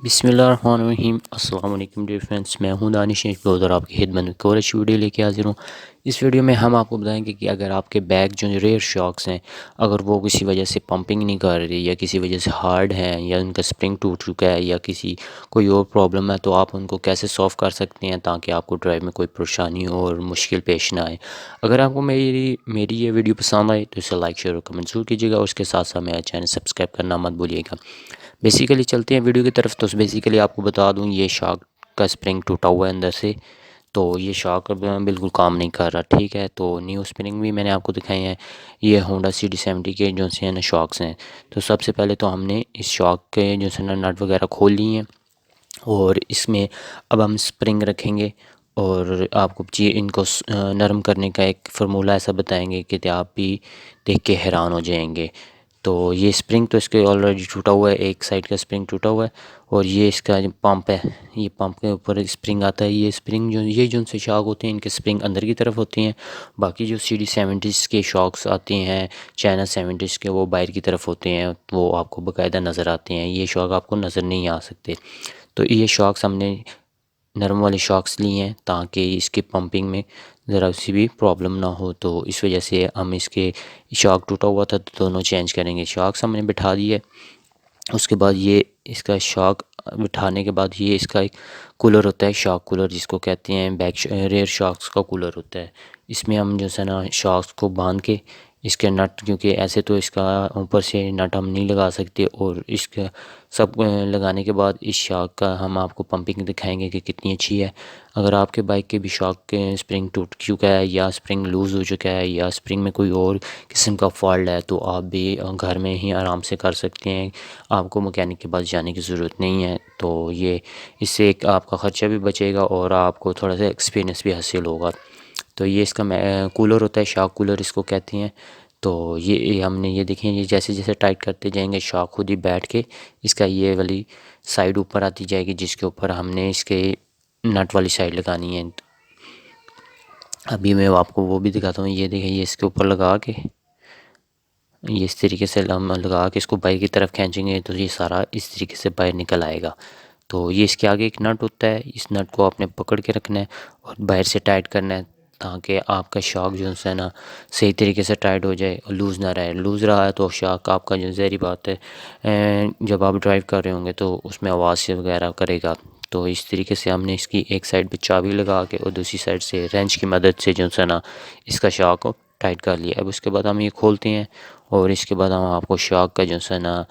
बिस्मिल्लाहिर्रहमानिर्रहीम अस्सलाम वालेकुम डियर फ्रेंड्स, मैं हूं दानिश ब्लोदर आपकी खिदमत में एक और अच्छी वीडियो लेके हाजिर हूं। इस वीडियो में हम आपको बताएंगे कि अगर आपके बैग जो रेयर शॉक्स हैं, अगर वो किसी वजह से पंपिंग नहीं कर रही या किसी वजह से हार्ड हैं या उनका स्प्रिंग टूट चुका है या किसी कोई और प्रॉब्लम है, तो आप उनको कैसे सॉल्व कर सकते हैं ताकि आपको ड्राइव में कोई परेशानी और मुश्किल पेश ना आए। अगर आपको मेरी ये वीडियो पसंद आए तो इसे लाइक शेयर और कमेंट जरूर कीजिएगा और उसके साथ साथ मेरा चैनल सब्सक्राइब करना मत भूलिएगा। बेसिकली चलते हैं वीडियो की तरफ। तो बेसिकली आपको बता दूं, ये शार्क का स्प्रिंग टूटा हुआ है अंदर से, तो ये शार्क अब बिल्कुल काम नहीं कर रहा। ठीक है, तो न्यू स्प्रिंग भी मैंने आपको दिखाए हैं। ये होंडा CD70 के जो से ना शॉक्स हैं। तो सबसे पहले तो हमने इस शॉक के जो से ना नट वगैरह खोल लिए हैं और इसमें अब हम स्प्रिंग रखेंगे और आपको इनको नरम करने का एक फार्मूला ऐसा बताएंगे कि आप भी देख के हैरान हो जाएंगे। तो ये स्प्रिंग तो इसके ऑलरेडी टूटा हुआ है, एक साइड का स्प्रिंग टूटा हुआ है और ये इसका जो पंप है, ये पंप के ऊपर स्प्रिंग आता है। ये स्प्रिंग जो से शॉक होते हैं, इनके स्प्रिंग अंदर की तरफ होती हैं। बाकी जो CD70 के शॉक्स आते हैं, चाइना 70 के, वो बाहर की तरफ होते हैं, वो आपको बाकायदा नज़र आते हैं। ये शॉक आपको नज़र नहीं आ सकते। तो ये शॉक्स हमने नरम वाले शॉक्स लिए हैं ताकि इसके पंपिंग में ज़रा सी भी प्रॉब्लम ना हो। तो इस वजह से हम इसके शॉक टूटा हुआ था तो दोनों चेंज करेंगे। शॉक्स हमने बिठा दिए। उसके बाद ये इसका शॉक बिठाने के बाद ये इसका एक कूलर होता है, शॉक कूलर जिसको कहते हैं, रेयर शॉक्स का कूलर होता है। इसमें हम जो है ना शॉक्स को बांध के इसके नट, क्योंकि ऐसे तो इसका ऊपर से नट हम नहीं लगा सकते, और इसका सब लगाने के बाद इस शॉक का हम आपको पंपिंग दिखाएंगे कि कितनी अच्छी है। अगर आपके बाइक के भी शॉक के स्प्रिंग टूट चुका है या स्प्रिंग लूज़ हो चुका है या स्प्रिंग में कोई और किस्म का फॉल्ट है, तो आप भी घर में ही आराम से कर सकते हैं। आपको मैकेनिक के पास जाने की ज़रूरत नहीं है। तो ये इससे एक आपका ख़र्चा भी बचेगा और आपको थोड़ा सा एक्सपीरियंस भी हासिल होगा। तो ये इसका कूलर होता है, शॉक कूलर इसको कहते हैं। तो ये हमने ये देखें, ये जैसे जैसे टाइट करते जाएंगे शॉक खुद ही बैठ के इसका ये वाली साइड ऊपर आती जाएगी, जिसके ऊपर हमने इसके नट वाली साइड लगानी है। अभी मैं आपको वो भी दिखाता हूँ। ये देखें, ये इसके ऊपर लगा के ये इस तरीके से हम लगा के इसको बाहर की तरफ खींचेंगे तो ये सारा इस तरीके से बाहर निकल आएगा। तो ये इसके आगे एक नट होता है, इस नट को आपने पकड़ के रखना है और बाहर से टाइट करना है ताकि आपका शॉक जो है ना सही तरीके से टाइट हो जाए और लूज़ ना रहे। लूज़ रहा है तो शॉक आपका जो ज़ाहिर बात है जब आप ड्राइव कर रहे होंगे तो उसमें आवाज़ से वगैरह करेगा। तो इस तरीके से हमने इसकी एक साइड पे चाबी लगा के और दूसरी साइड से रेंच की मदद से जो है ना इसका शॉक को टाइट कर लिया। अब उसके बाद हम ये खोलते हैं और इसके बाद हम आपको शॉक का जो है ना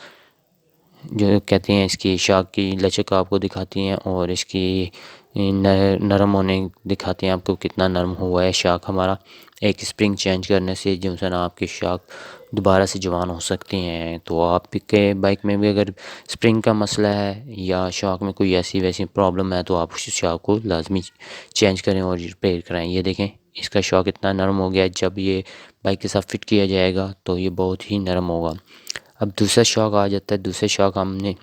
जो कहते हैं इसकी शॉक की लचक आपको दिखाती हैं और इसकी नरम होने दिखाते हैं आपको कितना नरम हुआ है शॉक हमारा। एक स्प्रिंग चेंज करने से जो है ना आपके शॉक दोबारा से जवान हो सकते हैं। तो आपके बाइक में भी अगर स्प्रिंग का मसला है या शॉक में कोई ऐसी वैसी प्रॉब्लम है तो आप उस शॉक को लाजमी चेंज करें और रिपेयर कराएं। ये देखें, इसका शॉक इतना नरम हो गया है, जब ये बाइक के साथ फिट किया जाएगा तो ये बहुत ही नरम होगा। अब दूसरा शॉक आ जाता है। दूसरे शॉक हमने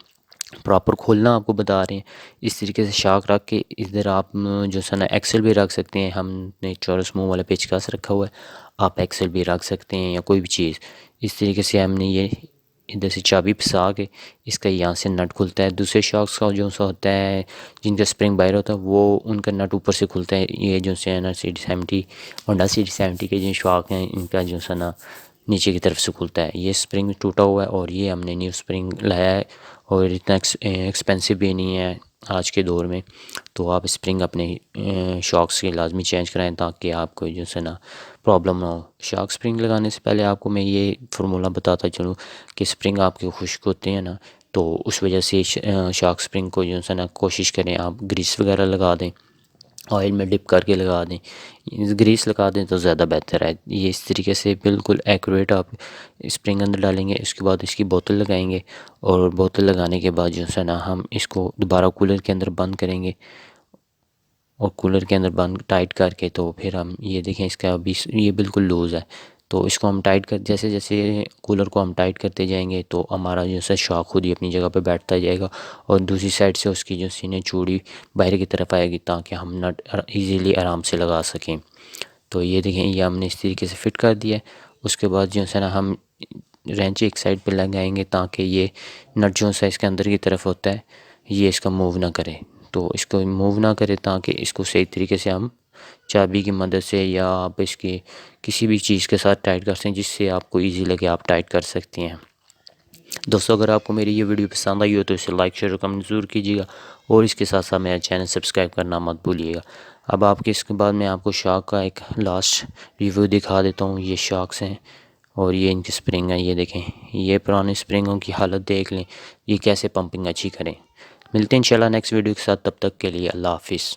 प्रॉपर खोलना आपको बता रहे हैं। इस तरीके से शॉक रख के इधर आप जो है ना एक्सेल भी रख सकते हैं। हमने चौरस मुंह वाला पेचकस रखा हुआ है, आप एक्सेल भी रख सकते हैं या कोई भी चीज़। इस तरीके से हमने ये इधर से चाबी फंसा के इसका यहाँ से नट खुलता है। दूसरे शॉक्स का जो सा होता है जिनका स्प्रिंग बाहर होता है वो उनका नट ऊपर से खुलता है। ये जो है ना CD70 होंडा CD70 के जो शॉक हैं इनका जो है ना नीचे की तरफ से खुलता है। ये स्प्रिंग टूटा हुआ है और ये हमने न्यू स्प्रिंग लाया है और इतना एक्सपेंसिव भी नहीं है आज के दौर में। तो आप स्प्रिंग अपने शॉक्स के लाजमी चेंज कराएं ताकि आपको जो है ना प्रॉब्लम ना हो। शॉक स्प्रिंग लगाने से पहले आपको मैं ये फार्मूला बताता चलूँ कि स्प्रिंग आपके खुश्क होते हैं ना, तो उस वजह से शॉक स्प्रिंग को जो है ना कोशिश करें आप ग्रीस वगैरह लगा दें, ऑयल में डिप करके लगा दें, ग्रीस लगा दें तो ज़्यादा बेहतर है। ये इस तरीके से बिल्कुल एक्यूरेट आप स्प्रिंग अंदर डालेंगे। उसके बाद इसकी बोतल लगाएंगे और बोतल लगाने के बाद जो है ना हम इसको दोबारा कूलर के अंदर बंद करेंगे और कूलर के अंदर बंद टाइट करके तो फिर हम ये देखें इसका अभी ये बिल्कुल लूज़ है। तो इसको हम टाइट कर जैसे जैसे कूलर को हम टाइट करते जाएंगे तो हमारा जो है शॉक खुद ही अपनी जगह पे बैठता जाएगा और दूसरी साइड से उसकी जो सीने चूड़ी बाहर की तरफ आएगी ताकि हम नट इजीली आराम से लगा सकें। तो ये देखें, ये हमने इस तरीके से फिट कर दिया है। उसके बाद जो है ना हम रेंच एक साइड पे लगाएंगे ताकि ये नट जो है इसके अंदर की तरफ होता है ये इसका मूव ना करे। तो इसको मूव ना करे ताकि इसको सही तरीके से हम चाबी की मदद से या आप इसकी किसी भी चीज़ के साथ टाइट कर सकते हैं जिससे आपको ईजी लगे, आप टाइट कर सकती हैं। दोस्तों अगर आपको मेरी ये वीडियो पसंद आई हो तो इसे लाइक शेयर और कमेंट ज़रूर कीजिएगा और इसके साथ साथ मेरा चैनल सब्सक्राइब करना मत भूलिएगा। अब आपके इसके बाद मैं आपको शार्क का एक लास्ट रिव्यू दिखा देता हूँ। ये शार्क्स हैं और ये इनकी स्प्रिंग है। ये देखें, ये पुराने स्प्रिंगों की हालत देख लें, ये कैसे पंपिंग अच्छी करें। मिलते हैं इंशाल्लाह नेक्स्ट वीडियो के साथ, तब तक के लिए अल्लाह हाफिज़।